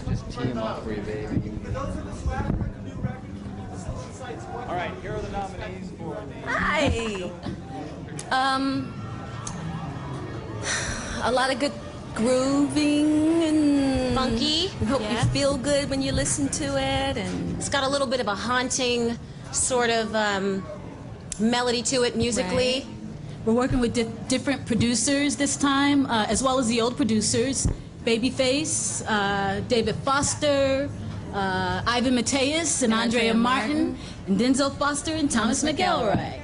Just tee him up for you, baby. All right, here are the nominees for the... Hi. A lot of good grooving and funky. Hope you feel good when you listen to it, and it's got a little bit of a haunting sort of melody to it musically. Right. We're working with different producers this time, as well as the old producers. Babyface, David Foster, Ivan Mateus, and Andrea Martin, and Denzel Foster and Thomas McElroy.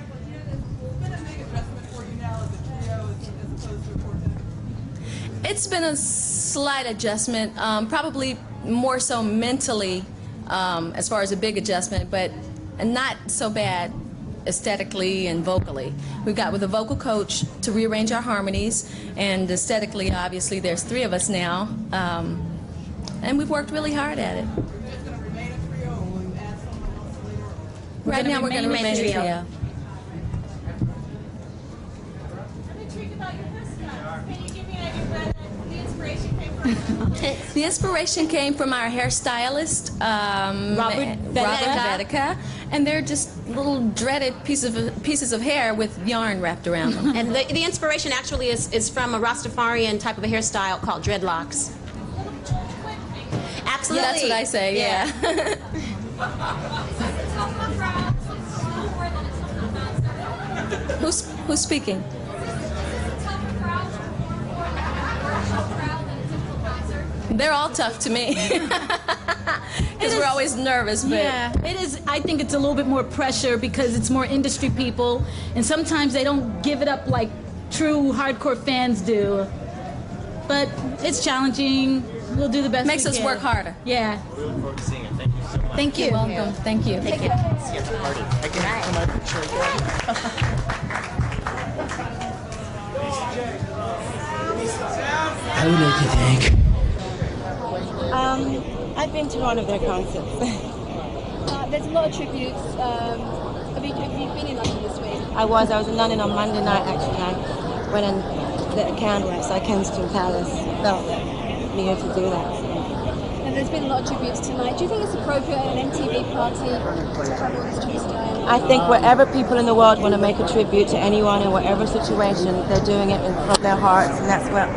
It's been a slight adjustment, probably more so mentally, as far as a big adjustment, but not so bad aesthetically and vocally. We've got with a vocal coach to rearrange our harmonies, and aesthetically, obviously, there's 3 of us now, and we've worked really hard at it. Right now, we're going to remain a trio. The inspiration came from our hairstylist, Robert Hezakya, and they're just little dreaded pieces of hair with yarn wrapped around them. And the inspiration actually is from a Rastafarian type of a hairstyle called dreadlocks. Absolutely. Yeah, that's what I say, yeah. Who's speaking? They're all tough to me because we're always nervous. But yeah, it is. I think it's a little bit more pressure because it's more industry people, and sometimes they don't give it up like true hardcore fans do. But it's challenging. We'll do the best. Makes us work harder. Yeah. We look forward to seeing it. Thank you so much. Thank you. Welcome. Thank you. Thank you. I can come out and show you. How do you think? I've been to one of their concerts. There's a lot of tributes. Have you been in London this week? I was in London on Monday night, actually. I went and lit a candle outside Kensington Palace. Felt needed to do that. And there's been a lot of tributes tonight. Do you think it's appropriate at an MTV party to have all these tributes going? I think wherever people in the world want to make a tribute to anyone in whatever situation, they're doing it from their hearts, and that's what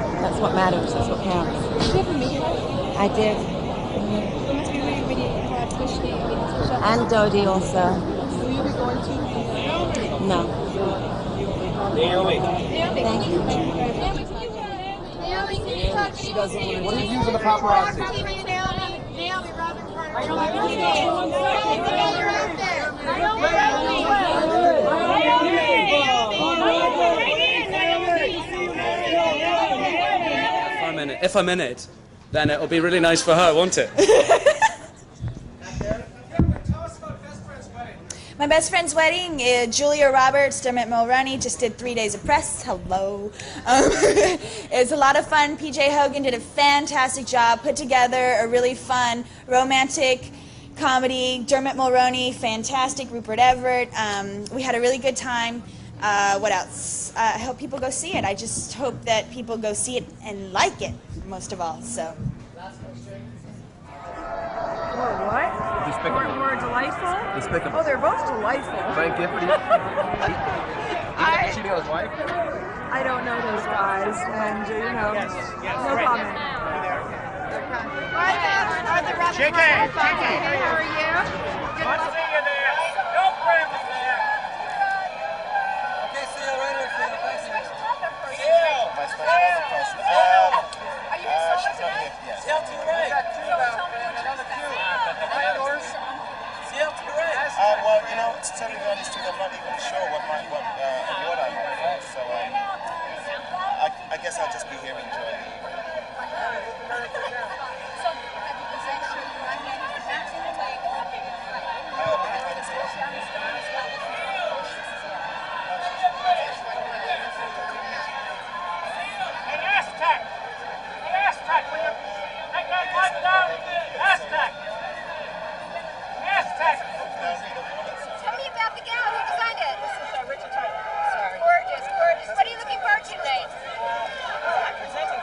matters. That's what counts. Did you ever meet her? I did. It must be really, really hard, especially And Dodie also. Will you be going to? No. Naomi. Thank you. She doesn't want to. What are your views on the paparazzi? If I'm in it, then it'll be really nice for her, won't it? My best friend's wedding, Julia Roberts, Dermot Mulroney, just did 3 days of press. Hello. It was a lot of fun. PJ Hogan did a fantastic job, put together a really fun romantic comedy. Dermot Mulroney, fantastic. Rupert Everett. We had a really good time. What else? I hope people go see it. I just hope that people go see it and like it, most of all. So. What? More delightful? Despicable. Oh, they're both delightful. Frank Gifford. Cheating on his wife? I don't know those guys, and no comment. Hi, the Rapid Chicken. How are you? Good to see you there. No problems there. Okay, see you later. My special Are you in solo tonight? Yes. CL to the right. Another two. Yours? CL to the right. Well, you know, to tell you the honest truth, I'm not even sure what award I'm for. So I guess I'll just be here enjoying the evening. Tell me about the gown. Who designed it? This is Richard Tyler. Gorgeous, gorgeous. What are you looking forward to tonight? I'm presenting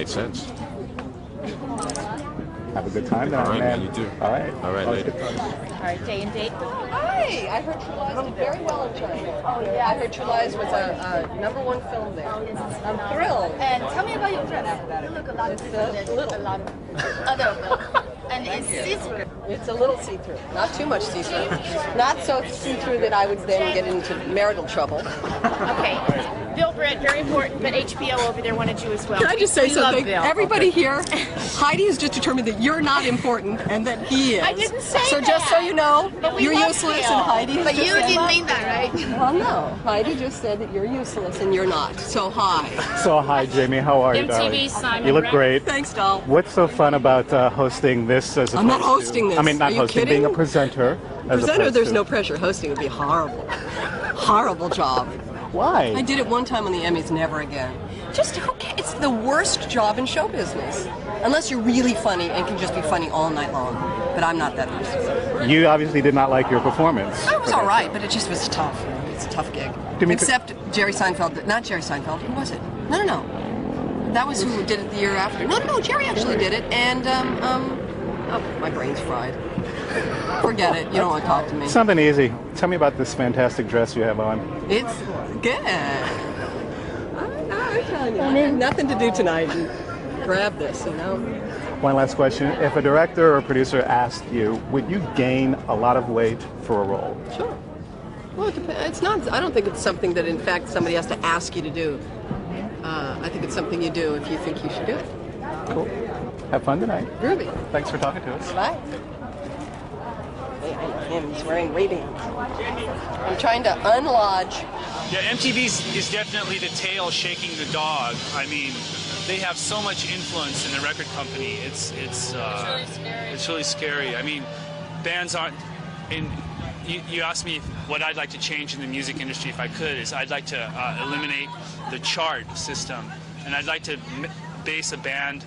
Makes sense. Have a good time now, All right, man. man, you too. All right. All right, Always later. good fun. All right, day and date. Hi, I heard True Lies did very well in China. Oh yeah, I heard True Lies was a #1 film there. I'm thrilled. And tell me about your dress. You look a lot different than a lot of other. And it's see-through. It's a little see-through, not too much see-through. Not so see-through that I would then get into marital trouble. Okay. Bill Britt, very important, but HBO over there wanted you as well. Can I just say We love something? Bill. Everybody here, Heidi has just determined that you're not important and that he is. I didn't say so that. just so you know, But we you're love useless Bill. and Heidi has But just you said- didn't mean that, right? Well, no. Heidi just said that you're useless and you're not. So hi. So hi, Jamie. How are you, MTV darling? Simon You look Rex. great. Thanks, doll. What's so fun about hosting this as I'm not opposed to- hosting this. I mean, not Are you hosting, kidding? being a presenter. As Presenter, opposed there's to- no pressure. Hosting would be horrible. Horrible job. Why? I did it one time on the Emmys, never again. Just who cares? It's the worst job in show business. Unless you're really funny and can just be funny all night long. But I'm not that person. You obviously did not like your performance. It was all right, but it just was tough. It's a tough gig. Except Jerry Seinfeld. Not Jerry Seinfeld. Who was it? No. That was who did it the year after. No. Jerry actually did it. And, oh, my brain's fried. Forget it. You don't want to talk to me. Something easy. Tell me about this fantastic dress you have on. It's good. I'm telling you. I have nothing to do tonight. Grab this, you know. One last question. If a director or producer asked you, would you gain a lot of weight for a role? Sure. Well, it depends. It's not. I don't think it's something that, in fact, somebody has to ask you to do. I think it's something you do if you think you should do it. Cool. Have fun tonight. Groovy. Thanks for talking to us. Bye. Hey, I know him. He's wearing Ray-Bans. I'm trying to unlodge. Yeah, MTV is definitely the tail shaking the dog. I mean, they have so much influence in the record company. It's really scary. I mean, bands aren't in. You asked me what I'd like to change in the music industry if I could. Is I'd like to eliminate the chart system, and I'd like to base a band,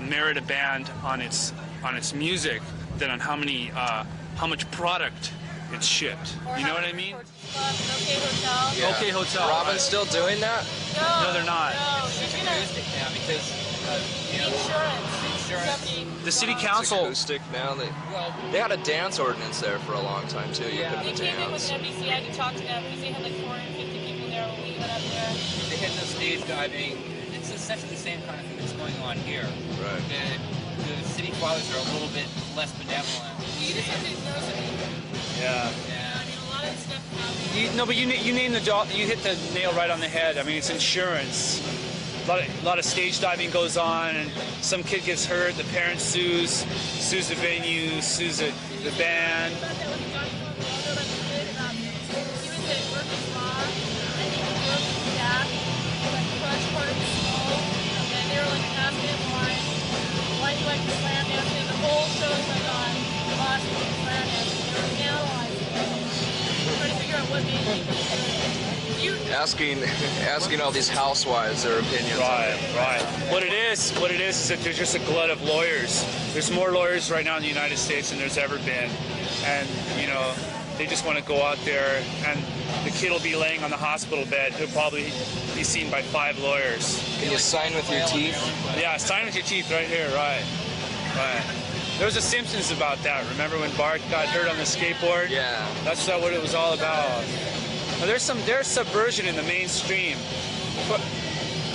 merit a band on its music than on how much product it's shipped. You know what I mean? Okay Hotel. Yeah. Okay Hotel. Robin's still doing that? No, they're not. No, It's acoustic now because insurance. The city council. It's acoustic now. They had a dance ordinance there for a long time too. You couldn't We came in with dance. NBC. I had to talk to them because they had like 450 people there when we went up there. They had no stage diving. It's essentially the same kind of thing that's going on here. Right. The city fathers are a little bit less benevolent. Yeah. But you named you hit the nail right on the head. I mean, it's insurance. A lot of stage diving goes on, and some kid gets hurt. The parent sues the venue, sues the band. Why do you like to slam dance? And the whole show's like on last week's slam dance. They were analyzing it. Trying to figure out what made people Asking all these housewives their opinions. Right. What it is that there's just a glut of lawyers. There's more lawyers right now in the United States than there's ever been, and they just want to go out there, and the kid will be laying on the hospital bed. He'll probably be seen by 5 lawyers. Can you sign with your teeth? Yeah, sign with your teeth right here. Right. There was a Simpsons about that. Remember when Bart got hurt on the skateboard? Yeah. That's what it was all about. Now, there's subversion in the mainstream.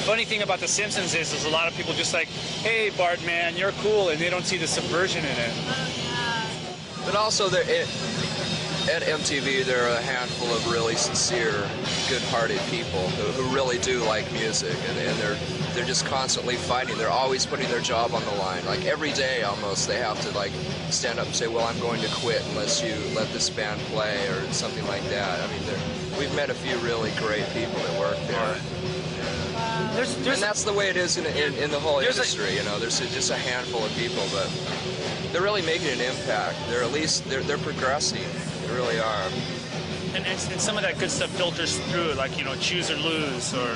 Funny thing about the Simpsons is a lot of people just like, hey Bart, man, you're cool, and they don't see the subversion in it. But also, at MTV, there are a handful of really sincere, good-hearted people who really do like music, and they're just constantly fighting. They're always putting their job on the line. Like every day, almost, they have to like stand up and say, "Well, I'm going to quit unless you let this band play," or something like that. I mean, we've met a few really great people that work there. And that's the way it is in the whole industry. There's just a handful of people, but they're really making an impact. They're progressing. They really are. And some of that good stuff filters through, like, choose or lose, or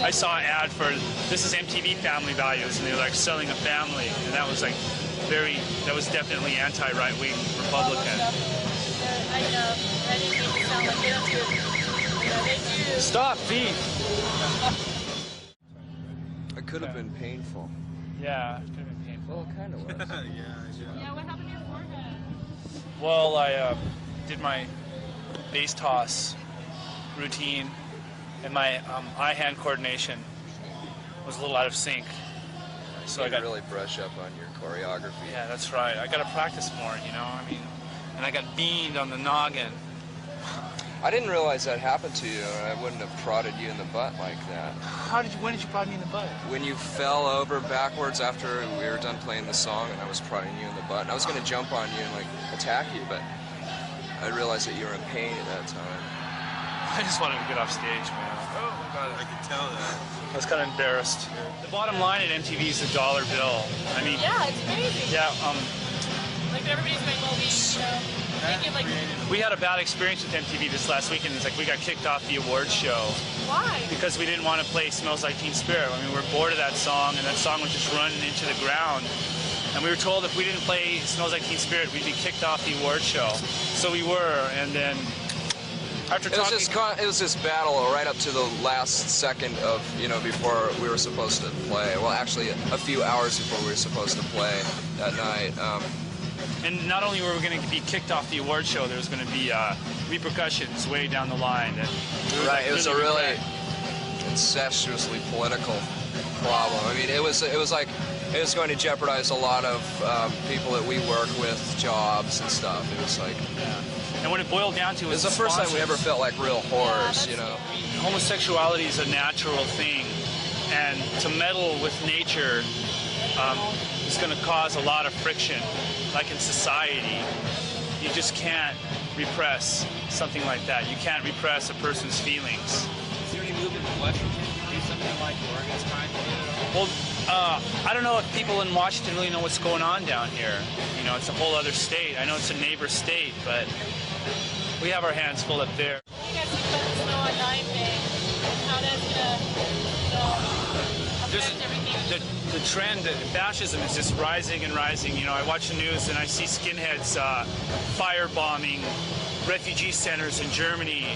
I saw an ad for, this is MTV Family Values, and they're like selling a family, and that was like that was definitely anti-right-wing Republican. I know, that didn't make it sound like they don't do. They do. Stop, thief! could have been painful. Yeah, it could have been painful. Well, it kind of was. Yeah, what happened to your forehead? Well, I did my bass toss routine, and my eye-hand coordination was a little out of sync. So I got to really brush up on your choreography. Yeah, that's right. I got to practice more, you know. I mean, and I got beamed on the noggin. I didn't realize that happened to you, or I wouldn't have prodded you in the butt like that. When did you prod me in the butt? When you fell over backwards after we were done playing the song, and I was prodding you in the butt. And I was going to jump on you and like attack you, but I realized that you were in pain at that time. I just wanted to get off stage, man. Oh my God, I can tell that. I was kind of embarrassed. The bottom line at MTV is the dollar bill. I mean, Yeah, it's crazy. yeah. Like everybody's going, well, We had a bad experience with MTV this last weekend. It's like we got kicked off the awards show. Why? Because we didn't want to play Smells Like Teen Spirit. I mean, we were bored of that song, and that song was just running into the ground. And we were told if we didn't play Smells Like Teen Spirit, we'd be kicked off the awards show. So we were, and then after talking... It was this battle right up to the last second of, before we were supposed to play. Well, actually, a few hours before we were supposed to play that night. And not only were we going to be kicked off the award show, there was going to be repercussions way down the line. Right, it was a really incestuously political problem. I mean, it was like it was going to jeopardize a lot of people that we work with, jobs and stuff. It was like, and when it boiled down to it, was the first time we ever felt like real whores, Homosexuality is a natural thing, and to meddle with nature is going to cause a lot of friction. Like in society, you just can't repress something like that. You can't repress a person's feelings. Is there any movement in Washington to do something like Oregon's trying to do? Well, I don't know if people in Washington really know what's going on down here. It's a whole other state. I know it's a neighbor state, but we have our hands full up there. What do you guys think about the Snow on 9 thing? How that's going to affect everything? The trend, fascism is just rising and rising. I watch the news and I see skinheads firebombing refugee centers in Germany,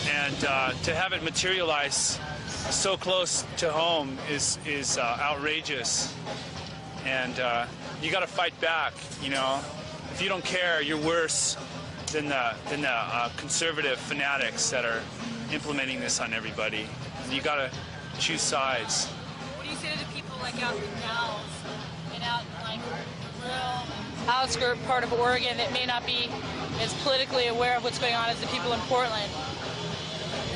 and to have it materialize so close to home is outrageous. And you got to fight back. If you don't care, you're worse than the conservative fanatics that are implementing this on everybody. You got to choose sides. What do you say to the people like out in the Dalles and out in like the real outskirt part of Oregon that may not be as politically aware of what's going on as the people in Portland?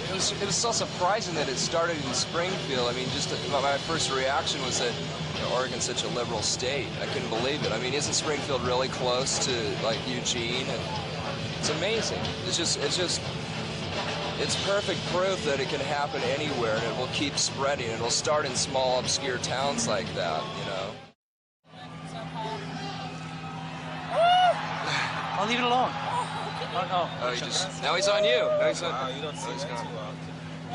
It was so surprising that it started in Springfield. I mean, just my first reaction was that Oregon's such a liberal state. I couldn't believe it. I mean, isn't Springfield really close to like Eugene? And it's amazing. It's perfect proof that it can happen anywhere, and it will keep spreading. It'll start in small, obscure towns like that, I'll leave it alone. Now he's on you. Now he's on. You don't see that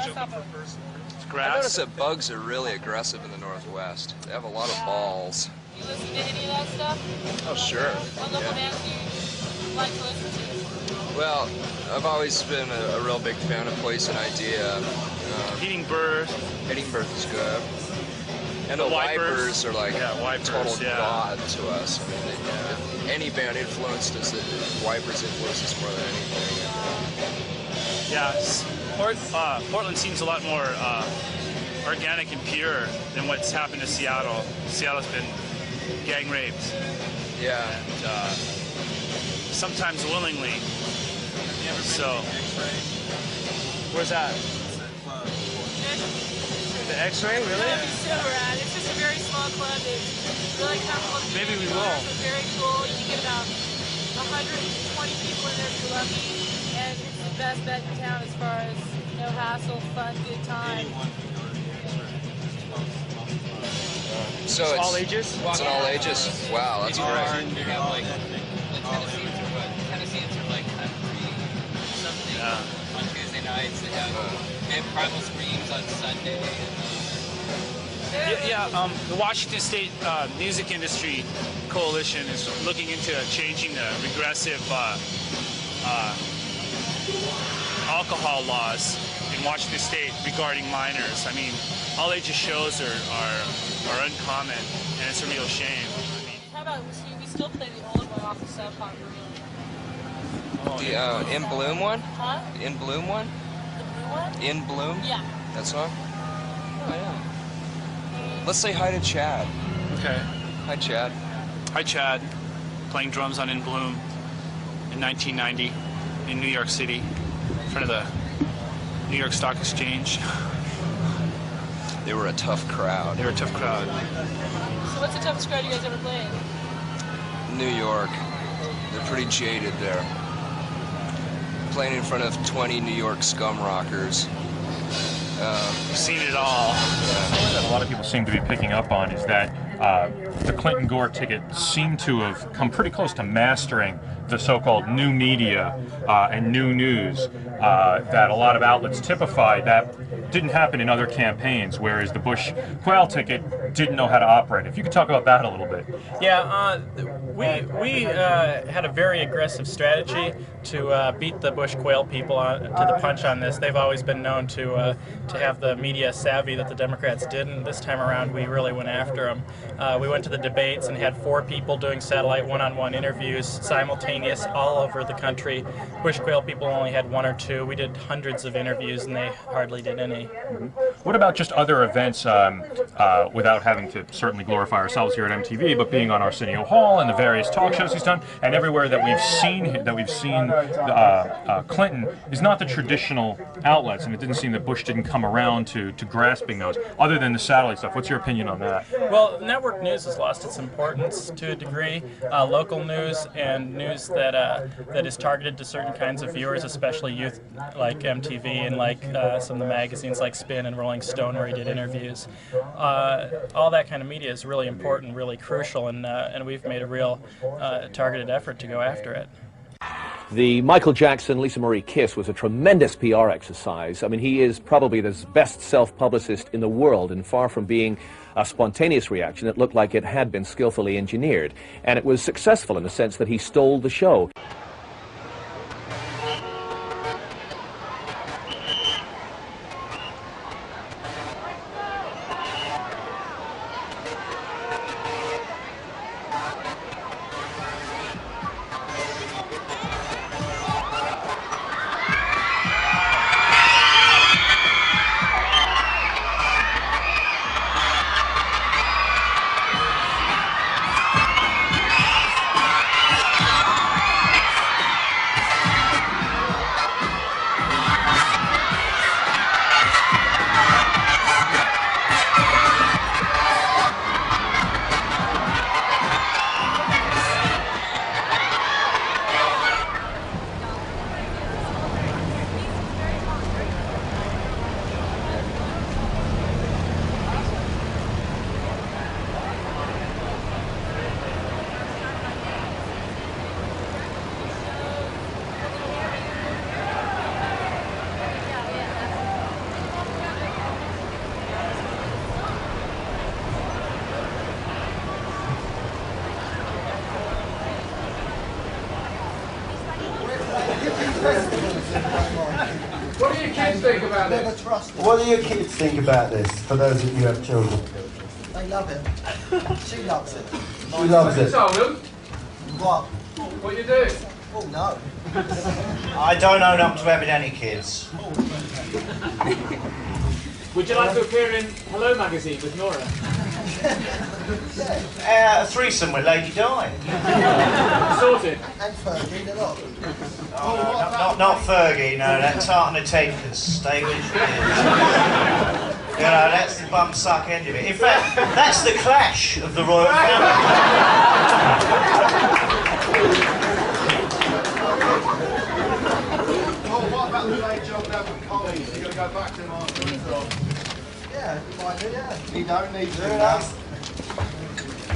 too often. I noticed that bugs are really aggressive in the Northwest. They have a lot of balls. You listen to any of that stuff? Oh, sure. What local bands do you like to listen to? Well, I've always been a real big fan of Poison Idea. Eating Birth. Eating Birth is good. And the Wipers are like total god to us. I mean, if any band influenced us, Wipers influenced us more than anything. Yeah, Portland seems a lot more organic and pure than what's happened to Seattle. Seattle's been gang raped. Yeah. And, sometimes willingly. So, where's that? The X-Ray, really? That'd be so rad. It's just a very small club. It's really comfortable. Maybe we will. It's very cool. You get about 120 people in there who love you, and it's the best bet in town as far as no hassle, fun, good time. So it's all ages? It's all ages? Wow, that's great. You have like Tennesseans are like country something on Tuesday nights. They have Primal Screams on Sunday. The Washington State Music Industry Coalition is looking into changing the regressive alcohol laws in Washington State regarding minors. I mean, all ages shows are uncommon, and it's a real shame. How about we still play the old one off the Sub Pop reel? The In Bloom one? Huh? The In Bloom one? The blue one? In Bloom? Yeah. That song? Oh yeah. Let's say hi to Chad. Okay. Hi Chad. Hi Chad, playing drums on In Bloom in 1990 in New York City, in front of the New York Stock Exchange. They were a tough crowd. They were a tough crowd. So what's the toughest crowd you guys ever played? New York. They're pretty jaded there. Playing in front of 20 New York scum rockers. We've seen it all. What a lot of people seem to be picking up on is that the Clinton Gore ticket seemed to have come pretty close to mastering the so-called new media and new news that a lot of outlets typified. That didn't happen in other campaigns, whereas the Bush-Quayle ticket didn't know how to operate. If you could talk about that a little bit. Yeah, we had a very aggressive strategy to beat the Bush-Quayle people to the punch on this. They've always been known to have the media savvy that the Democrats didn't. This time around, we really went after them. We went to the debates and had 4 people doing satellite one-on-one interviews, simultaneous, all over the country. Bush-Quayle people only had 1 or 2. We did hundreds of interviews, and they hardly did any. What about just other events, without having to certainly glorify ourselves here at MTV, but being on Arsenio Hall and the various talk shows he's done, and everywhere that we've seen Clinton is not the traditional outlets, and it didn't seem that Bush didn't come around to grasping those, other than the satellite stuff. What's your opinion on that? Well, network news has lost its importance to a degree. Local news and news that is targeted to certain kinds of viewers, especially youth, like MTV and like some of the magazines like Spin and Rolling Stone, where he did interviews. All that kind of media is really important, really crucial, and we've made a real targeted effort to go after it. The Michael Jackson, Lisa Marie kiss was a tremendous PR exercise. I mean, he is probably the best self-publicist in the world, and far from being a spontaneous reaction, it looked like it had been skillfully engineered. And it was successful in the sense that he stole the show. What do your kids think about this? What do your kids think about this, for those of you who have children? They love it. She loves it. She loves it. Told them? What? What you do? Oh no. I don't own up to having any kids. Would you like to appear in Hello Magazine with Nora? A threesome with Lady Di. Sorted. And Fergie, they're not. Oh, not Fergie, no, that tartan tape can stay where she is. You know, that's the bum suck end of it. In fact, that's the clash of the royal family. Oh, what about the late job down with colleagues? You're going to go back to them after the job? Yeah, you might do, yeah. You don't need to do that.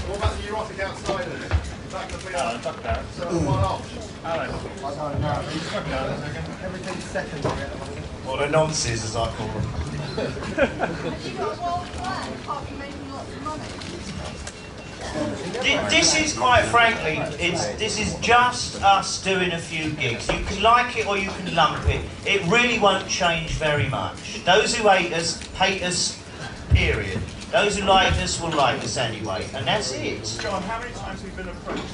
What about the erotic outside of it? Is that going to be fuck that. So one-off? I don't know. Everything's second. Or the nonces, as I call them. This is, quite frankly, this is just us doing a few gigs. You can like it or you can lump it. It really won't change very much. Those who hate us period. Those who like us will like us anyway, and that's it. John, how many times have you been approached?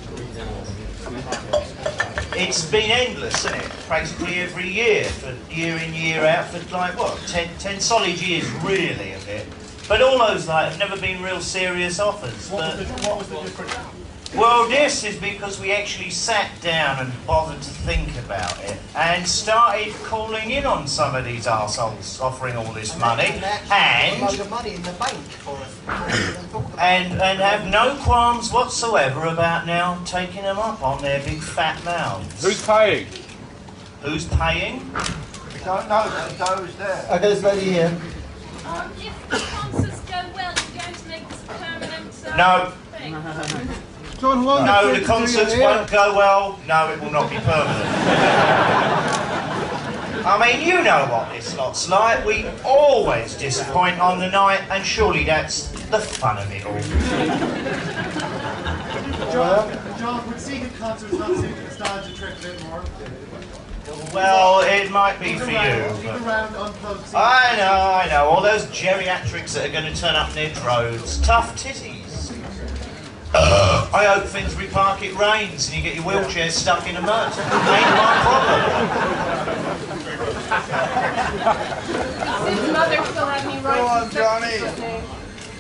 It's been endless, isn't it? Practically every year, for year in, year out, for like, what, 10 solid years, really, of it. But all those, like, have never been real serious offers. What was the difference? Well, this is because we actually sat down and bothered to think about it and started calling in on some of these arseholes offering all this money and money in the bank for us. and have no qualms whatsoever about now taking them up on their big fat mouths. Who's paying? Who's paying? We don't know, but Joe's there. Okay, this lady here. If the concerts go well, you're going to make this a permanent No. thing. John, No, the concerts won't go well. No, it will not be permanent. I mean, you know what this lot's like. We always disappoint on the night, and surely that's the fun of it all. John, would seeing a concert not seem the nostalgia trip a bit more? Well, it might be for you. But I know. All those geriatrics that are going to turn up near droves. Tough titties. I hope Finsbury Park it rains and you get your wheelchair stuck in the mud. Ain't my problem. Does Sid's mother still have any rights? Go on, Johnny.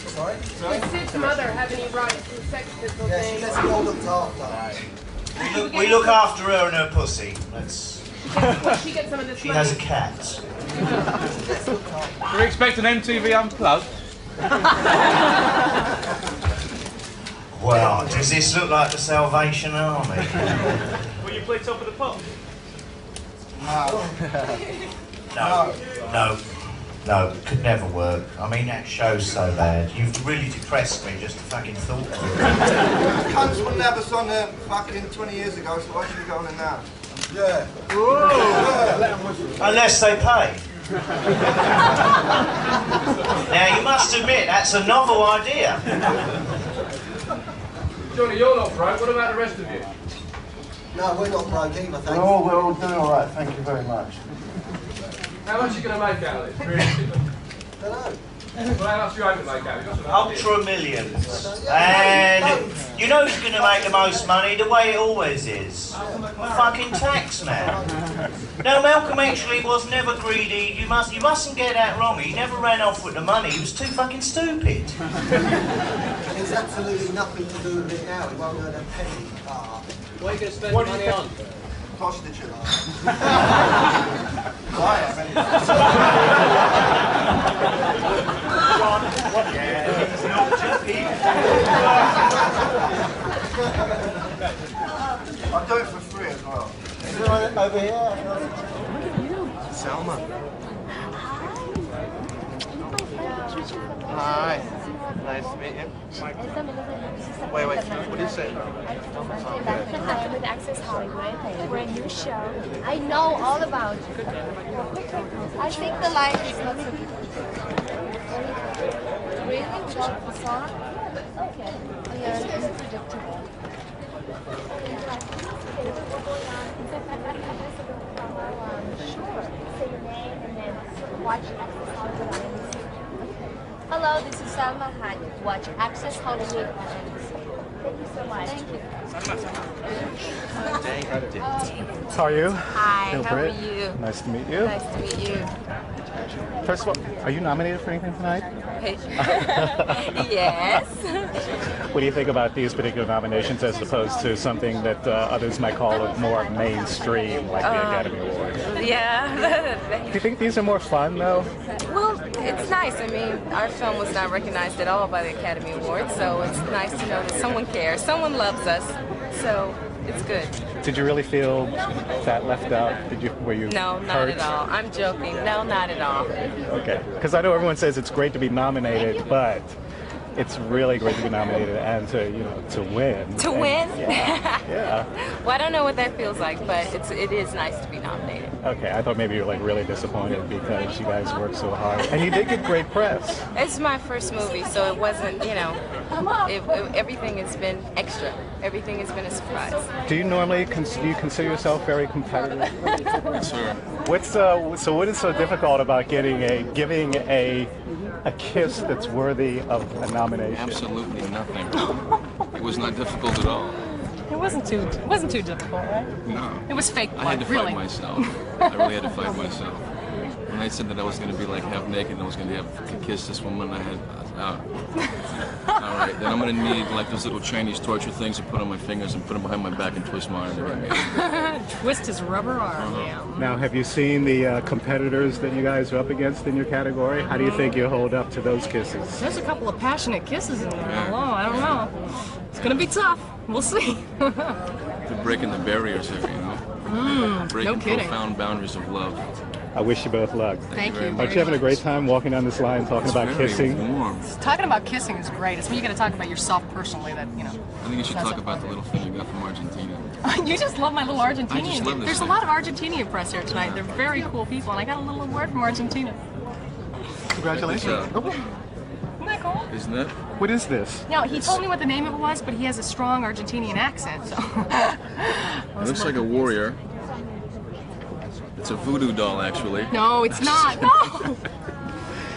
Sorry? Does Sid's mother have any rights to the Sex Pistols name? Yes, let's go looked after. We look after her and her pussy. She gets some of this She money. has a cat. Do we expect an MTV Unplugged? Well, does this look like the Salvation Army? Will you play Top of the Pops? No, could never work. I mean, that show's so bad. You've really depressed me just to fucking thought of it. Cunts wouldn't have us on there fucking 20 years ago, so why should we go on it now? Yeah. Unless they pay. Now, you must admit, that's a novel idea. Johnny, you're not broke. What about the rest of you? No, we're not broke either, thank you. We're all doing all right, thank you very much. How much are you going to make out of this? Realistically? Don't know. Well, how much are you hoping to make out of it? Ultra millions. And you know who's going to make the most money? The way it always is. The fucking tax man. No, Malcolm actually was never greedy. You mustn't get that wrong. He never ran off with the money. He was too fucking stupid. There's absolutely nothing to do with it now. It won't earn a penny. What are you going to spend the money on? Prostitute. He's not joking. I'll do it for free as well. Over here. Selma. Hi. Nice to meet you. Wait, what do you say? I'm with Access Hollywood. We're a new show. I know all about you. I think the light is not so good. Really? Without the song? Okay. Yeah, it's predictable. Sure. Say your name and then watch Access Hollywood on NBC. Hello, this is Salma Khan. Watch Access Hollywood on NBC. Thank you so much. Thank you. How are you? Hi, Neil how are Britt. you? Nice to meet you. Nice to meet you. First of all, are you nominated for anything tonight? Yes. What do you think about these particular nominations as opposed to something that others might call it more mainstream, like the Academy Awards? Yeah. Do you think these are more fun, though? Well, it's nice. I mean, our film was not recognized at all by the Academy Awards, so it's nice to know that someone cares, someone loves us, so it's good. Did you really feel that left out? Were you No, not hurt? at all. I'm joking. No, not at all. Okay, because I know everyone says it's great to be nominated, but it's really great to be nominated and to win. To win? Yeah. Well, I don't know what that feels like, but it is nice to be nominated. Okay, I thought maybe you were like really disappointed because you guys worked so hard, and you did get great press. It's my first movie, so it wasn't, everything has been extra. everything has been a surprise. Do you normally do you consider yourself very competitive? Yes, sir. What is so difficult about giving a kiss that's worthy of a nomination? Absolutely nothing. It was not difficult at all. It wasn't too difficult, right? No. It was fake blood, I had to really. fight myself. I really had to fight myself. When they said that I was going to be like half naked and I was going to have to kiss this woman, I had, all right, then I'm going to need like those little Chinese torture things to put on my fingers and put them behind my back and twist my arm. Twist his rubber arm, yeah. Now, have you seen the competitors that you guys are up against in your category? How do you think you hold up to those kisses? There's a couple of passionate kisses in there. Hello, I don't know. It's going to be tough. We'll see. They're breaking the barriers here, you know? Breaking no kidding. profound boundaries of love. I wish you both luck. Thank you. Aren't you having a great time walking down this line talking It's about very kissing? warm. Talking about kissing is great. It's when you got to talk about yourself personally that, you know. I think you should talk about the little thing you got from Argentina. You just love my little Argentinian. I just love this There's thing. a lot of Argentinian press here tonight. They're very cool people, and I got a little award from Argentina. Congratulations. Isn't that cool? Isn't it? What is this? Now, he told me what the name of it was, but he has a strong Argentinian accent, so. It looks like a warrior. It's a voodoo doll, actually. No, it's not. No!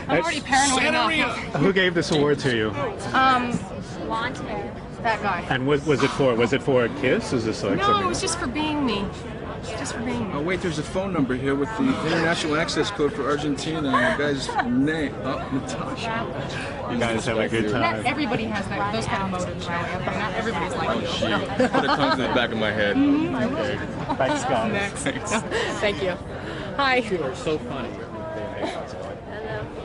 I'm already paranoid enough. Who gave this award to you? Blonde hair. That guy. And what was it for? Was it for a kiss? Is this like No, something? it was just for being me. Just for being me. Oh wait, there's a phone number here with the international access code for Argentina and the guy's name. Oh, Natasha. You guys have a good Not time. everybody has those kind of motives, really. I mean, not everybody's like Oh, you. shoot. No. Put a tongue to the back of my head. Okay. Thanks, guys. Next. Thanks. Thank you. Hi. You are so funny.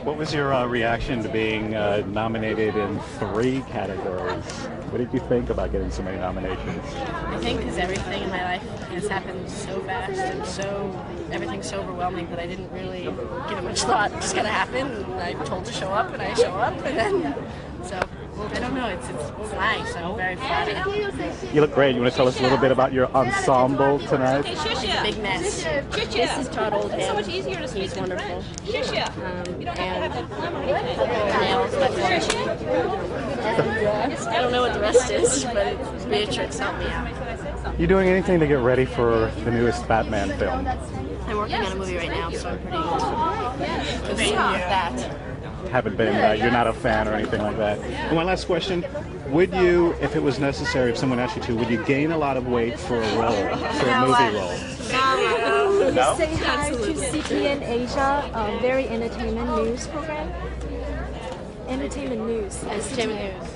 What was your reaction to being nominated in 3 categories? What did you think about getting so many nominations? I think because everything in my life has happened so fast and everything's so overwhelming that I didn't really give it much thought. It just kind of happened, and I'm told to show up, and I show up, and then, so, I don't know, it's nice. I'm very flattered. You look great. You want to tell us a little bit about your ensemble tonight? It's a big mess. This is Todd Oldham. It's so much easier to speak. He's wonderful. And nails, I don't know what the rest is, but Beatrix helped me out. You doing anything to get ready for the newest Batman film? I'm working on a movie right now, so I'm pretty busy with that. Haven't been, you're not a fan or anything like that. And one last question. Would you, if it was necessary, if someone asked you to, would you gain a lot of weight for a role, for a movie role? No? Say hi to CPN Asia, very entertainment news program. Entertainment news. Entertainment news.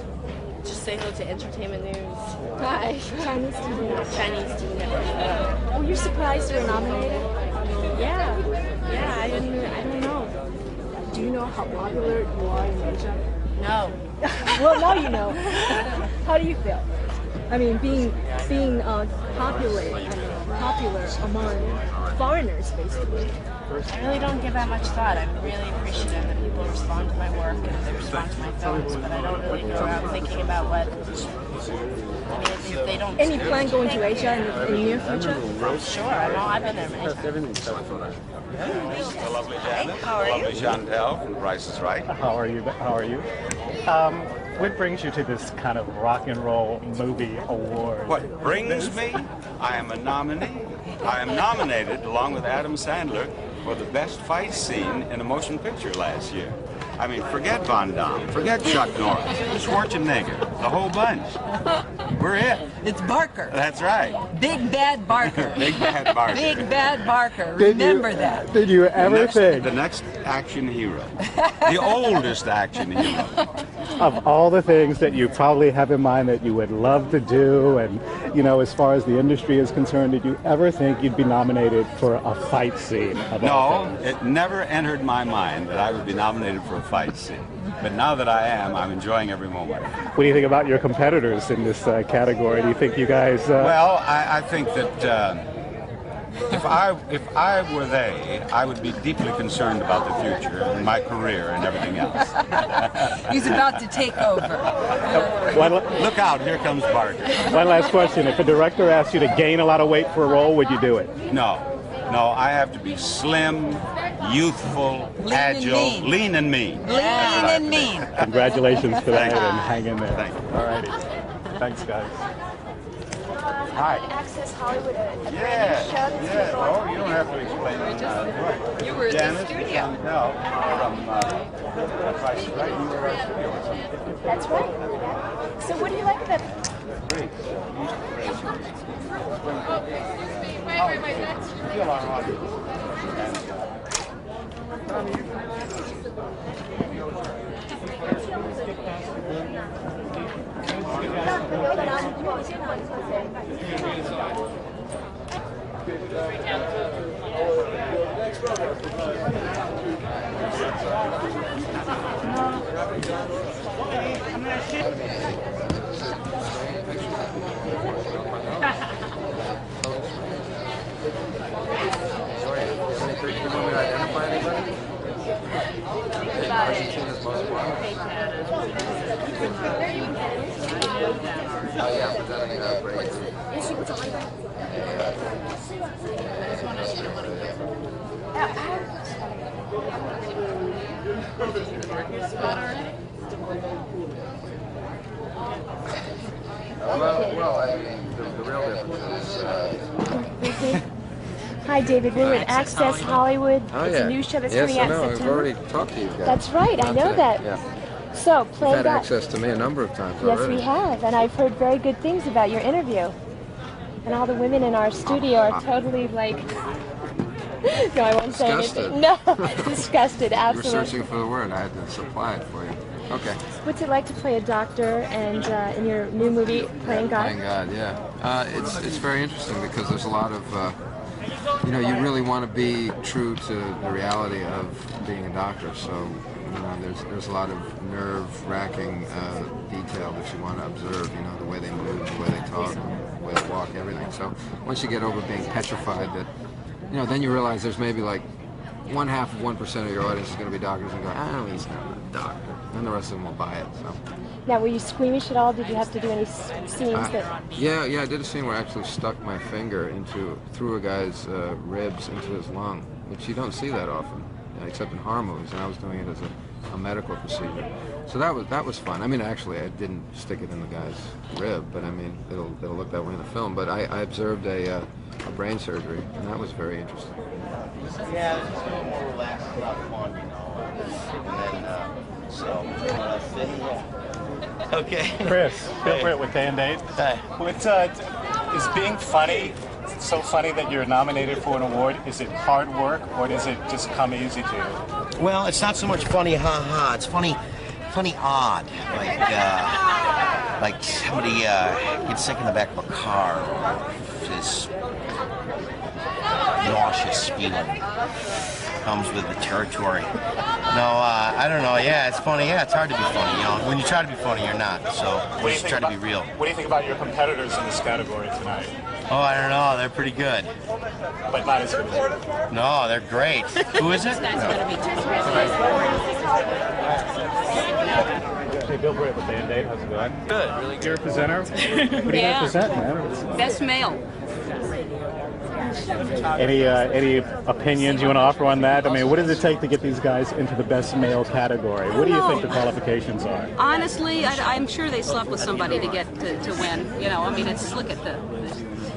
Just say hello to Entertainment News. Hi. Chinese TV. Chinese TV network. Oh, you're surprised you're nominated? Yeah, I don't know. Do you know how popular you are in Asia? No. Well, now you know. How do you feel? I mean, being popular among foreigners, basically. I really don't give that much thought. I'm really appreciative that people respond to my work and they respond to my films, but I don't really go around thinking about what. I mean, if they don't. Any plan going to Asia in the near future? Sure, I've been there many times. The lovely Janet. How are you? Lovely Chantel from Price is Right. How are you? What brings you to this kind of rock and roll movie award? What brings me? I am a nominee. I am nominated along with Adam Sandler for the best fight scene in a motion picture last year. I mean, forget Van Damme, forget Chuck Norris, Schwarzenegger, the whole bunch. We're it. It's Barker. That's right. Big Bad Barker. Big Bad Barker. Big Bad Barker. Remember that. Did you ever think? The next action hero. The oldest action hero. Of all the things that you probably have in mind that you would love to do, and, you know, as far as the industry is concerned, did you ever think you'd be nominated for a fight scene? No, it never entered my mind that I would be nominated for a fight scene. But now that I am, I'm enjoying every moment. What do you think about your competitors in this category? Do you think you guys... Well, I think that if I were they, I would be deeply concerned about the future and my career and everything else. He's about to take over. Look out, here comes Bart. One last question. If a director asked you to gain a lot of weight for a role, would you do it? No, I have to be slim, youthful, agile, lean and mean. Lean and mean. Congratulations for that, and hang in there. Thank you. All righty. Thanks, guys. Hi. Access Hollywood, a brand new show Yeah, that's going to yeah. go Oh, on. you don't have to explain it. You were in the studio. No, from Price is Right. You were at our studio or something. That's right. So what do you like about it? Great. You feel our audience. Argentina's most wanted. Oh yeah, presenting a breakthrough. Well, I mean, the real difference is. Hi, David. We're at Access Hollywood. Oh, It's yeah. a new show that's Yes, coming out I know. in I've September. already talked to you guys. That's right. I Not know today. that. Yeah. So, You've play had that. access to me a number of times Yes, already. we have, and I've heard very good things about your interview. And all the women in our studio are totally like. No, I won't say anything. No, disgusted. You were Absolutely. searching for the word. I had to supply it for you. Okay. What's it like to play a doctor and in your new movie, Playing God? Playing God, yeah. It's very interesting because there's a lot of, you know, you really want to be true to the reality of being a doctor. So, you know, there's a lot of nerve-wracking detail that you want to observe. You know, the way they move, the way they talk, the way they walk, everything. So once you get over being petrified, that, you know, then you realize there's maybe like 0.5% of your audience is going to be doctors and go, oh, he's not a doctor. And the rest of them will buy it. So. Now, were you squeamish at all? Did you have to do any scenes that... Yeah, I did a scene where I actually stuck my finger through a guy's ribs into his lung, which you don't see that often, except in horror movies, and I was doing it as a medical procedure. So that was fun. I mean, actually, I didn't stick it in the guy's rib, but I mean, it'll look that way in the film. But I observed a brain surgery, and that was very interesting. Yeah, it's just a little more relaxed, a lot of fun, you know. Okay. Chris, Gilbert with Band-Aid. Is being funny so funny that you're nominated for an award? Is it hard work or does it just come easy to you? Well, it's not so much funny, ha-ha. It's funny odd. Like somebody gets sick in the back of a car. This nauseous feeling comes with the territory. No, I don't know. Yeah, it's funny. Yeah, it's hard to be funny. You know, when you try to be funny, you're not. So we just try to be real. What do you think about your competitors in this category tonight? Oh, I don't know. They're pretty good. But not as good as you. No, they're great. Who is it? Hey, Bill Britt with Band-Aid. How's it going? Good, really good. You're a presenter? What are you going to present, man? Best male. Any opinions you want to offer on that? I mean, what does it take to get these guys into the best male category? What do you think the qualifications are? Honestly, I'm sure they slept with somebody to get to win. You know, I mean, it's look at the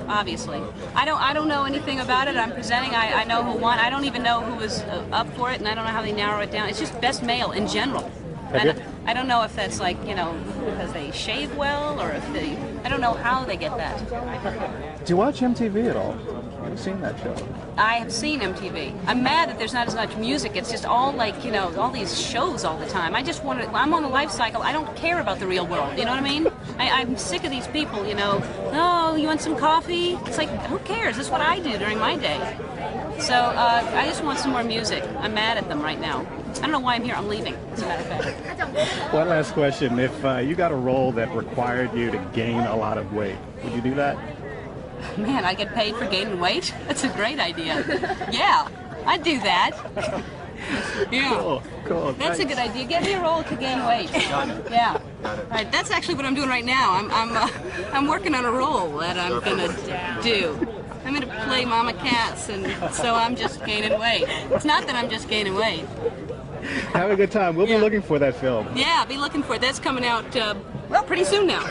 obviously. I don't know anything about it. I'm presenting. I know who won. I don't even know who was up for it, and I don't know how they narrow it down. It's just best male in general. I don't know if that's like, you know, because they shave well, or if they, I don't know how they get that. Do you watch MTV at all? I've seen that show. I have seen MTV. I'm mad that there's not as much music. It's just all like, you know, all these shows all the time. I just want to, I'm on a life cycle. I don't care about the real world. You know what I mean? I'm sick of these people, you know. Oh, you want some coffee? It's like, who cares? That's what I do during my day. So I just want some more music. I'm mad at them right now. I don't know why I'm here. I'm leaving, as a matter of fact. One last question. If you got a role that required you to gain a lot of weight, would you do that? Man, I get paid for gaining weight? That's a great idea. Yeah, I'd do that. Yeah. Cool. That's a good idea. Get me a role to gain weight. Yeah. Right. That's actually what I'm doing right now. I'm working on a role that I'm gonna do. I'm gonna play Mama Cats, and so I'm just gaining weight. It's not that I'm just gaining weight. Have a good time. We'll be looking for that film. Yeah, I'll be looking for it. That's coming out, well, pretty soon now.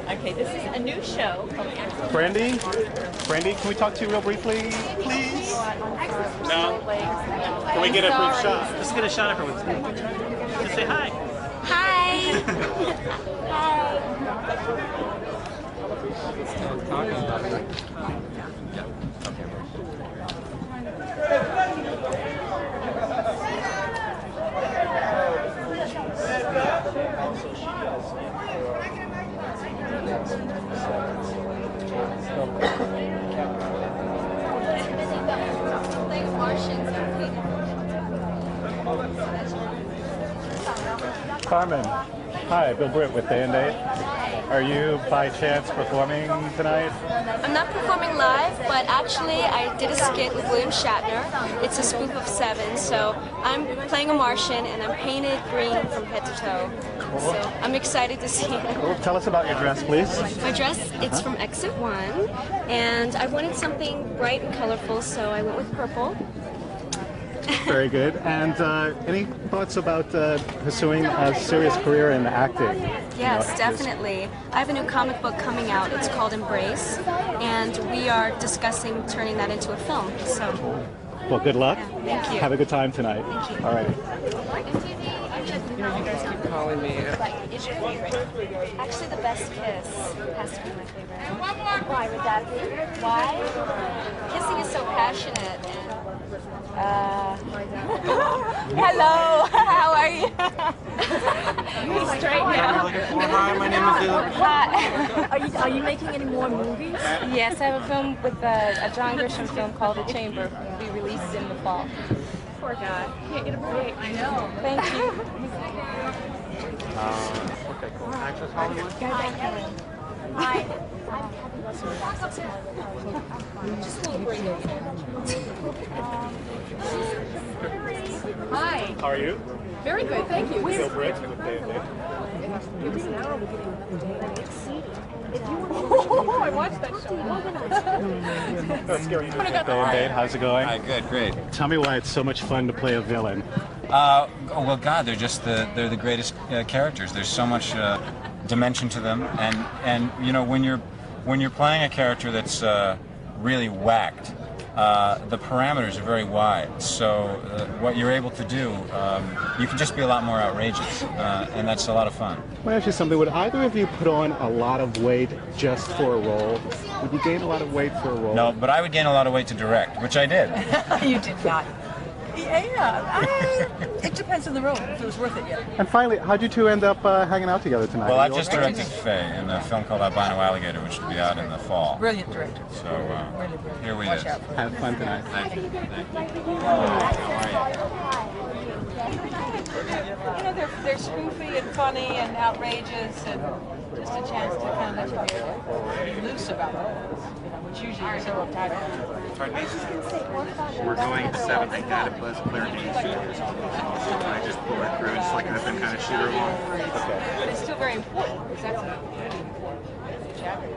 Okay, this is a new show called Access. Brandy, can we talk to you real briefly, please? No? Can we get a brief shot? Let's get a shot of her with me. Just say hi. Hi. Carmen, hi, Bill Britt with Band-Aid. Are you by chance performing tonight? I'm not performing live, but actually I did a skit with William Shatner. It's a spoof of Seven, so I'm playing a Martian and I'm painted green from head to toe. So I'm excited to see it. Cool. Tell us about your dress, please. My dress, it's from Exit 1, and I wanted something bright and colorful, so I went with purple. Very good. And any thoughts about pursuing a serious career in acting? Yes, definitely. I have a new comic book coming out. It's called Embrace, and we are discussing turning that into a film. So, well, good luck. Yeah, thank you. Have a good time tonight. Thank you. All right. You know, you guys keep calling me. Actually, the best kiss has to be my favorite. Why would that be? Why? Kissing is so passionate. Hello, how are you? He's straight now. Hi, my name is Hi. Are you making any more movies? Yes, I have a film with a John Grisham film called The Chamber. Will be released in the fall. Poor guy. Can't get a break. I know. Thank you. Okay, cool. Access Hollywood? Hi. Hi. How are you? Very good, thank you. Bill Britt with Band-Aid. Oh, I watched that show. Band-Aid, how's it going? Hi, good, great. Tell me why it's so much fun to play a villain. Well, God, they're just they're the greatest characters. There's so much dimension to them, and you know when you're playing a character that's really whacked, the parameters are very wide. So what you're able to do, you can just be a lot more outrageous, and that's a lot of fun. Let me ask you something. Would either of you put on a lot of weight just for a role? Would you gain a lot of weight for a role? No, but I would gain a lot of weight to direct, which I did. You did not. Yeah, it depends on the role, if it was worth it yet. And finally, how'd you two end up hanging out together tonight? Well, I just directed Faye in a film called Albino Alligator, which will be out in the fall. Brilliant director. So here we Watch is. out for it. Have fun tonight. Thank you. You know, they're spoofy and funny and outrageous, and just a chance to kind of let you be loose about it, which usually you're so uptight about. We're going to 7th and got a bus clear game shooters. I just pull it through. It's like an open kind of shooter along. But it's still very important because that's a really important chapter.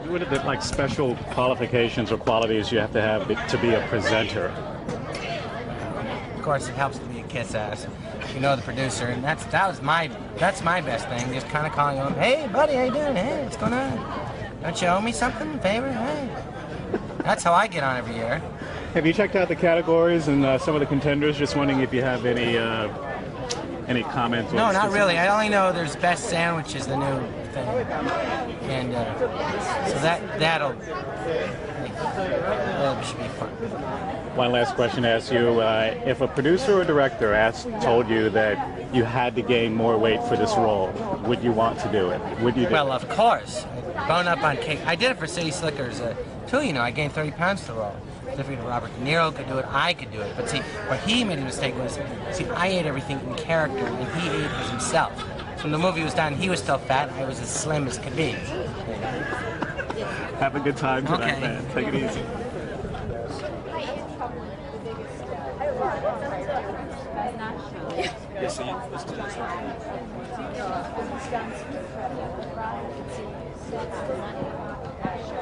What are the special qualifications or qualities you have to be a presenter? Of course, it helps to be a kiss ass. You know the producer, and that's my best thing. Just kind of calling him, hey buddy, how you doing? Hey, what's going on? Don't you owe me something, favor? Hey. That's how I get on every year. Have you checked out the categories and some of the contenders? Just wondering if you have any comments. No, not really. I only know there's best sandwich is the new thing, and so that'll should be fun. One last question to ask you. If a producer or director told you that you had to gain more weight for this role, would you want to do it? Would you do Well, it? of course. Bone up on cake. I did it for City Slickers, too, you know. I gained 30 pounds for the role. If Robert De Niro could do it, I could do it. But see, what he made a mistake was, I ate everything in character, and he ate as himself. So when the movie was done, he was still fat, and I was as slim as could be. Have a good time tonight, Okay. man. Take it easy. Yeah, so let's do this.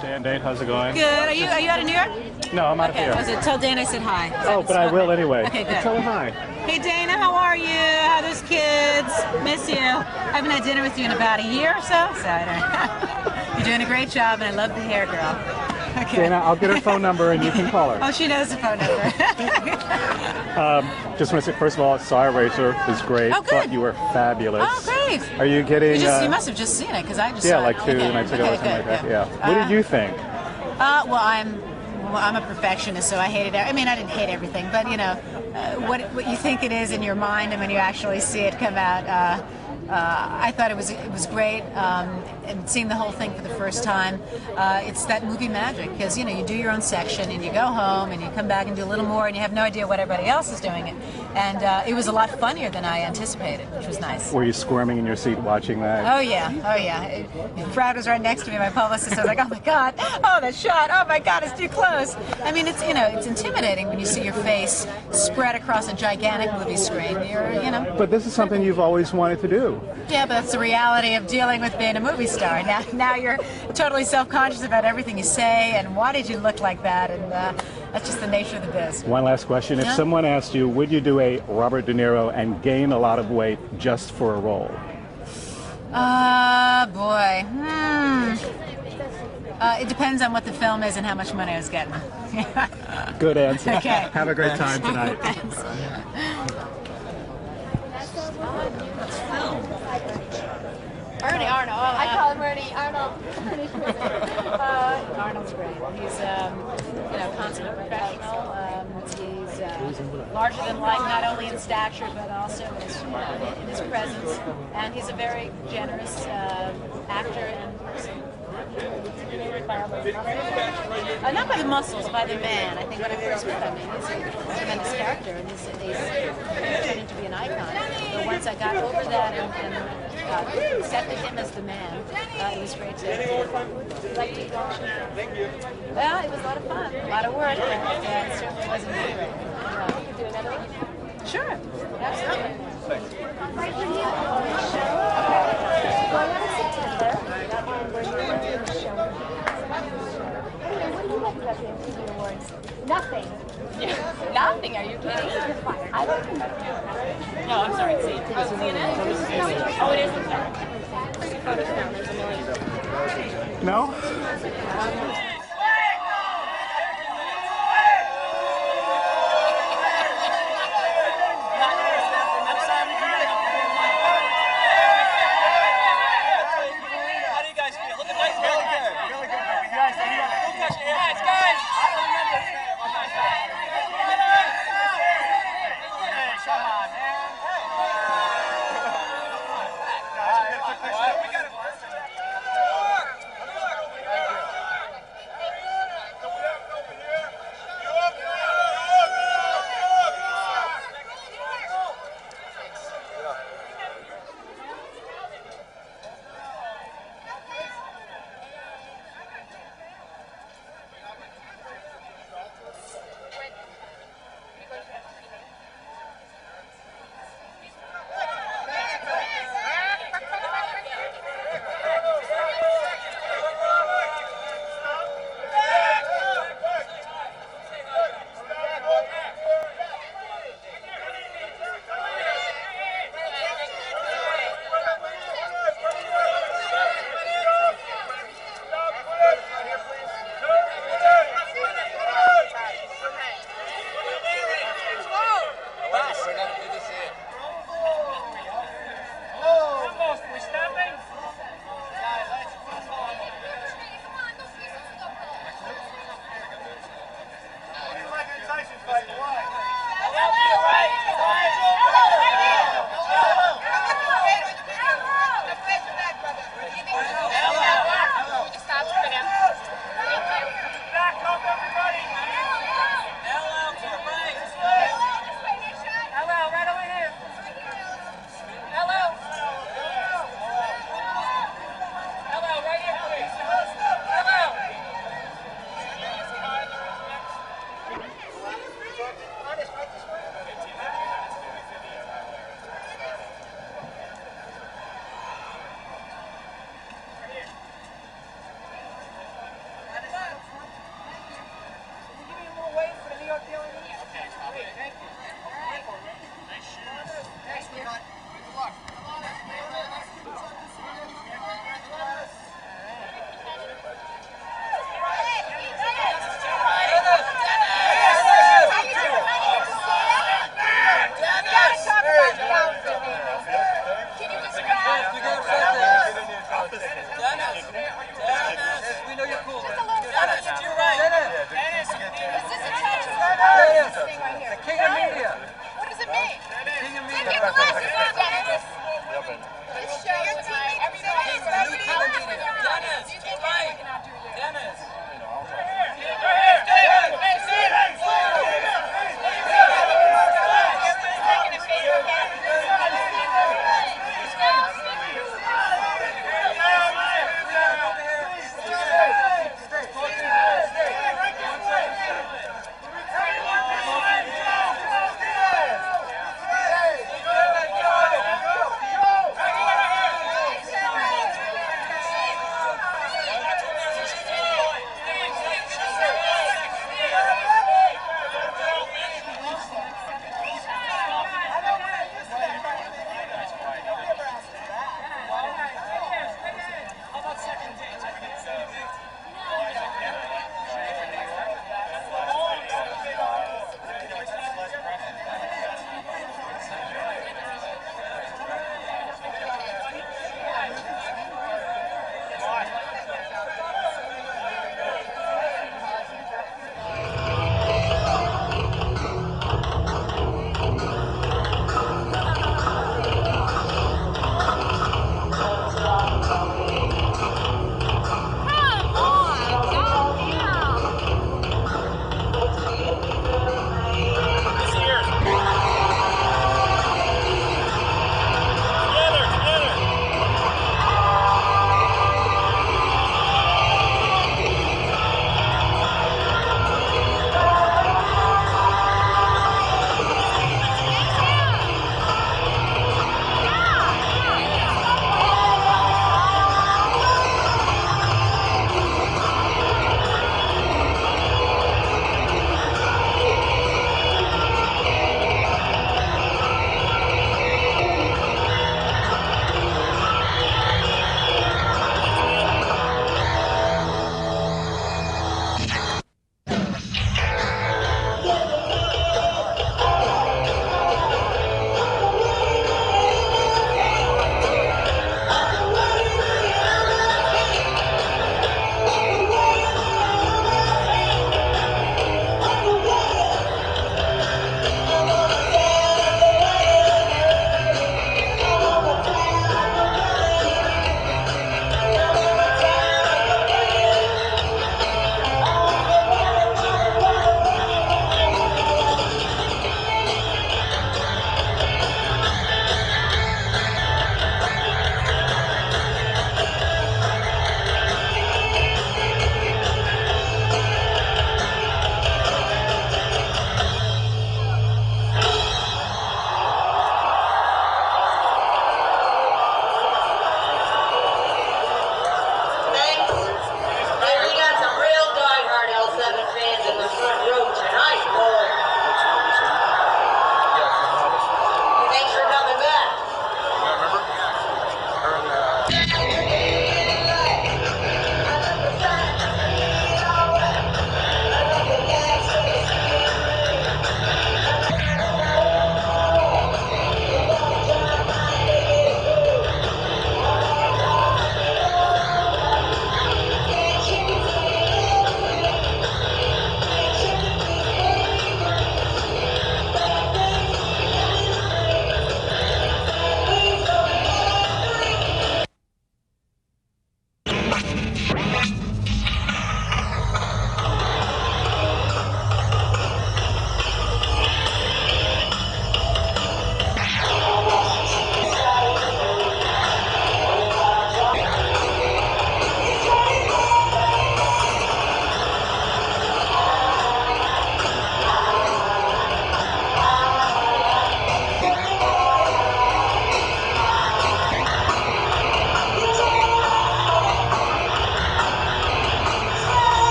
Dan Date, how's it going? Good. Are you out of New York? No, I'm out of here. Was it? Tell Dan I said hi. Oh, but I will anyway. Okay, good. Tell him hi. Hey Dana, how are you? How are those kids? Miss you. I haven't had dinner with you in about a year or so. You're doing a great job, and I love the hair, girl. Okay. Dana, I'll get her phone number and you can call her. Oh, she knows the phone number. Just want to say, first of all, I saw Eraser. It was great. Oh, good. Thought you were fabulous. Oh, great. Are you getting... You must have just seen it, because I just yeah, saw like it. 2 nights ago or something like that. Yeah. What did you think? Well, I'm a perfectionist, so I hated it. I mean, I didn't hate everything, but what you think it is in your mind, and when you actually see it come out, I thought it was great. And seeing the whole thing for the first time, it's that movie magic, because you do your own section and you go home and you come back and do a little more and you have no idea what everybody else is doing it. And it was a lot funnier than I anticipated, which was nice. Were you squirming in your seat watching that? Oh yeah. Brad was right next to me, my publicist. I was like, oh my God, oh that shot, oh my God, it's too close. I mean, it's it's intimidating when you see your face spread across a gigantic movie screen. But this is something you've always wanted to do. Yeah, but that's the reality of dealing with being a movie star. Now you're totally self-conscious about everything you say, and why did you look like that? And that's just the nature of the biz. One last question. If someone asked you, would you do a Robert De Niro and gain a lot of weight just for a role? Boy. It depends on what the film is and how much money I was getting. Good answer. Okay. Have a great time tonight. Thanks. Ernie Arnold. I call him Ernie Arnold. Arnold's great. He's consummate professional. He's larger than life, not only in stature but also in his presence. And he's a very generous actor and person. Not by the muscles, by the man. I think when I first met him, he's a tremendous character, and he's turned into be an icon. But once I got over that and accepted him as the man, it was great to like to go. Well, it was a lot of fun, a lot of work, but it certainly was invigorating. Do another one? Sure, absolutely. Right when you show, going on in September, and we're doing a show. What do you like about the MTV Awards? Nothing. Nothing? Are you kidding? I don't know. No, I'm sorry. See, CNN? Oh, it is. I'm sorry. Photos down. There's a million. No?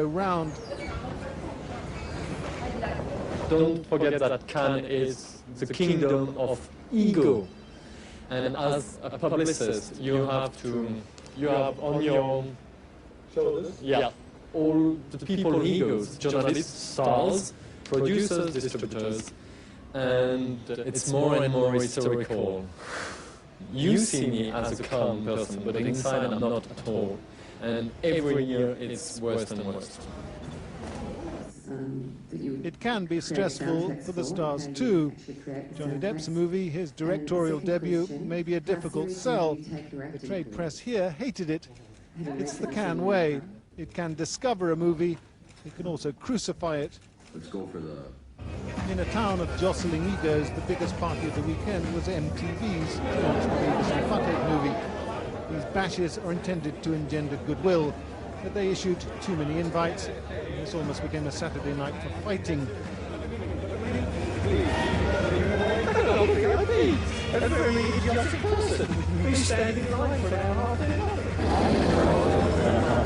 go round. Don't forget that Cannes is the kingdom of ego. And as a publicist, you have on your shoulders, all the people's egos, journalists, stars, producers, distributors, and it's more and more historical. You see me as a calm person, but inside I'm not at all. And every year it's worse and worse. It can be stressful for the stars too. Johnny Depp's movie, his directorial debut, may be a difficult sell. The trade press here hated it. It's the Cannes way. It can discover a movie. It can also crucify it. Let's go for the... In a town of jostling egos, the biggest party of the weekend was MTV's launch of the Beavis and Butthead movie. These bashes are intended to engender goodwill, but they issued too many invites. This almost became a Saturday night for fighting. A very idiotic person who's standing in line for an hour and a half.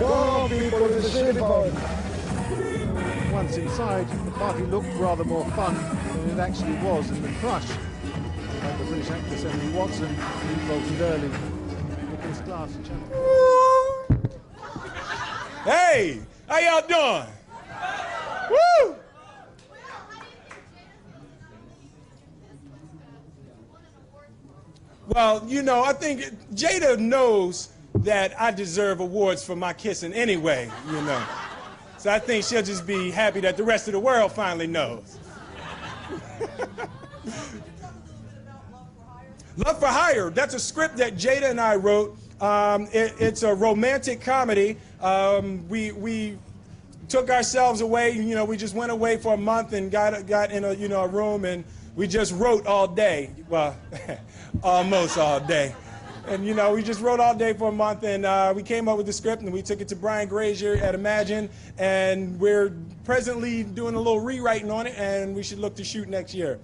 Go on, people, it's a shit party. Once inside, the party looked rather more fun than it actually was in the crush. Like the British actress Emily Watson, who bolted early. Nicholas Glass channel. Hey, how y'all doing? Woo! Well, you know, I think Jada knows that I deserve awards for my kissing anyway, you know. So I think she'll just be happy that the rest of the world finally knows. Love for Hire, that's a script that Jada and I wrote. It's a romantic comedy. We took ourselves away, you know, we just went away for a month and got in a room and we just wrote all day. Well, almost all day. And, you know, we just wrote all day for a month, and we came up with the script, and we took it to Brian Grazier at Imagine, and we're presently doing a little rewriting on it, and we should look to shoot next year.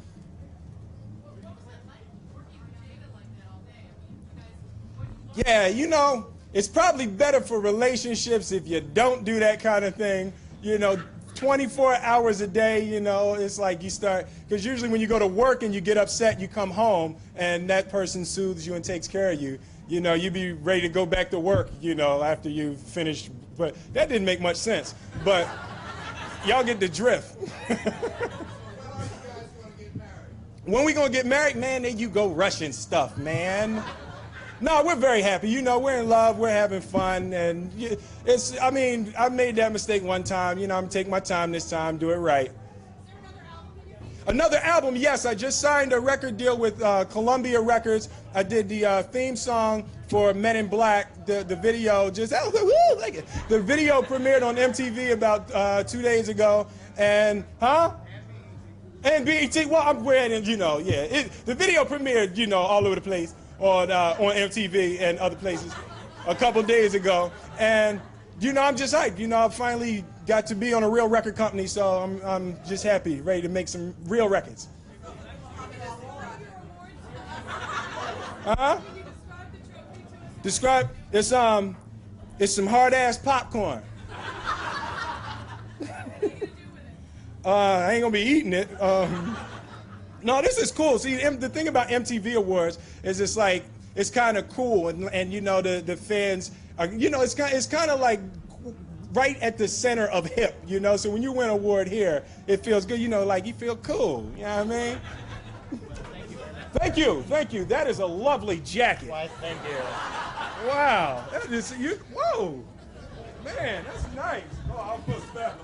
Yeah, you know, it's probably better for relationships if you don't do that kind of thing. You know, 24 hours a day, you know, it's like you start, because usually when you go to work and you get upset, you come home and that person soothes you and takes care of you. You know, you be ready to go back to work, you know, after you finish. But that didn't make much sense. But y'all get the drift. When we gonna get married, man, then you go rushing stuff, man. No, we're very happy. You know, we're in love, we're having fun, and it's, I mean, I made that mistake one time. You know, I'm taking my time this time, do it right. Another album, yes, I just signed a record deal with Columbia Records. I did the theme song for Men in Black, the video, just, the video premiered on MTV about 2 days ago, and, And BET, well, I'm wearing, you know, yeah, the video premiered, you know, all over the place. On MTV and other places a couple days ago, and you know, I'm just hyped. You know, I finally got to be on a real record company, so I'm just happy, ready to make some real records. Describe it's some hard ass popcorn. I ain't gonna be eating it. No, this is cool. See, the thing about MTV Awards is it's like, it's kind of cool, and you know, the fans are, you know, it's kind of like right at the center of hip, you know, so when you win an award here, it feels good, you know, like you feel cool, you know what I mean? Thank you, thank you. That is a lovely jacket. Why, thank you. Wow, that is, whoa, man, that's nice. Oh, I'll put that on.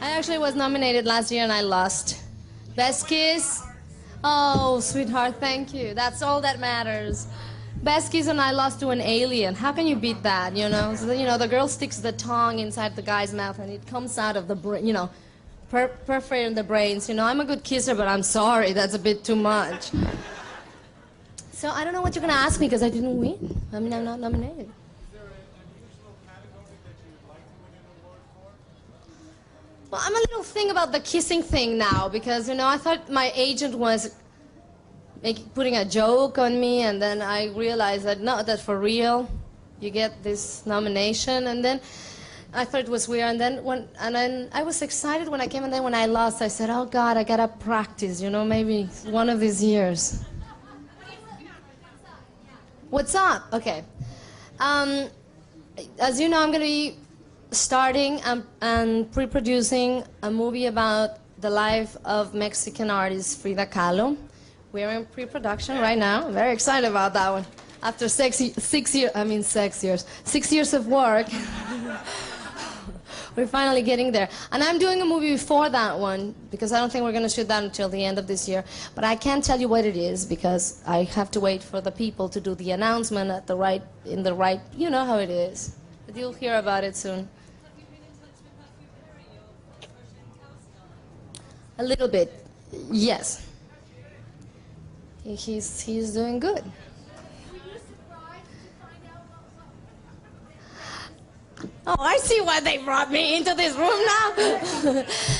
I actually was nominated last year and I lost. Best Kiss? Oh, sweetheart, thank you. That's all that matters. Best Kiss and I lost to an alien. How can you beat that, you know? So, you know, the girl sticks the tongue inside the guy's mouth and it comes out of the brain, you know, perforating the brains. You know, I'm a good kisser, but I'm sorry, that's a bit too much. So I don't know what you're gonna ask me because I didn't win. I mean, I'm not nominated. Well, I'm a little thing about the kissing thing now because, you know, I thought my agent was putting a joke on me, and then I realized that, no, that's for real. you get this nomination, and then I thought it was weird, and then I was excited when I came, and then when I lost, I said, oh God, I gotta practice, you know, maybe one of these years. What's up? Okay. As you know, I'm gonna be starting and pre-producing a movie about the life of Mexican artist Frida Kahlo. We're in pre-production right now. I'm very excited about that one. After 6 years of work, we're finally getting there. And I'm doing a movie before that one, because I don't think we're going to shoot that until the end of this year. But I can't tell you what it is, because I have to wait for the people to do the announcement at in the right, you know how it is. But you'll hear about it soon. A little bit, yes. He's doing good. Oh, I see why they brought me into this room now.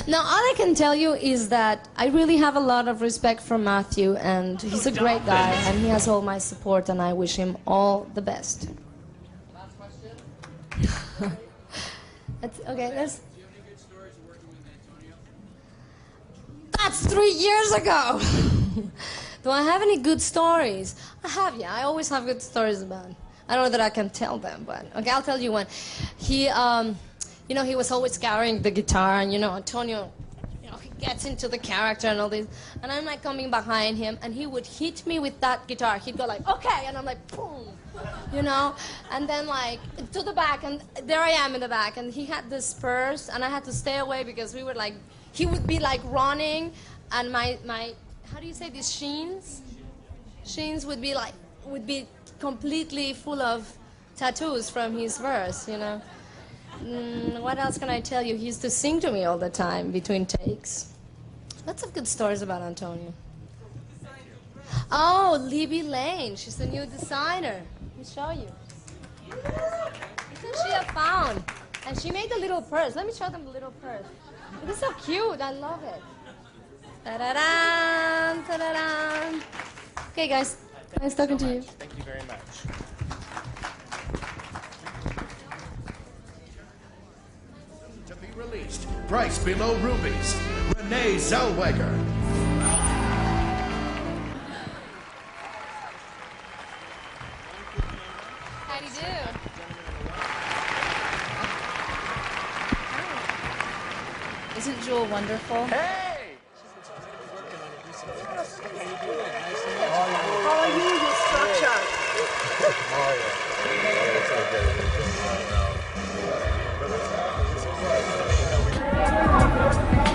Now, all I can tell you is that I really have a lot of respect for Matthew, and he's a great guy, and he has all my support, and I wish him all the best. Last question. That's 3 years ago. Do I have any good stories? I have, yeah. I always have good stories about him. I don't know that I can tell them, but okay, I'll tell you one. He, you know, he was always carrying the guitar, and you know, Antonio, you know, he gets into the character and all this, and I'm like coming behind him, and he would hit me with that guitar. He'd go like, okay, and I'm like, boom, you know, and then like to the back, and there I am in the back, and he had the spurs, and I had to stay away because we were like, he would be like running, and my how do you say these sheens? Sheens would be completely full of tattoos from his verse, you know. What else can I tell you? He used to sing to me all the time between takes. Lots of good stories about Antonio. Oh, Libby Lane. She's the new designer. Let me show you. Isn't she a found? And she made the little purse. Let me show them the little purse. It is so cute. I love it. Ta-da-dan, ta-da-dan. Okay, guys. Nice talking to you. Thank you very much. To be released, Price Below Rubies, Renee Zellweger. How do you do? Isn't Jewel wonderful? Hey! How are you, your structure? Oh, yeah.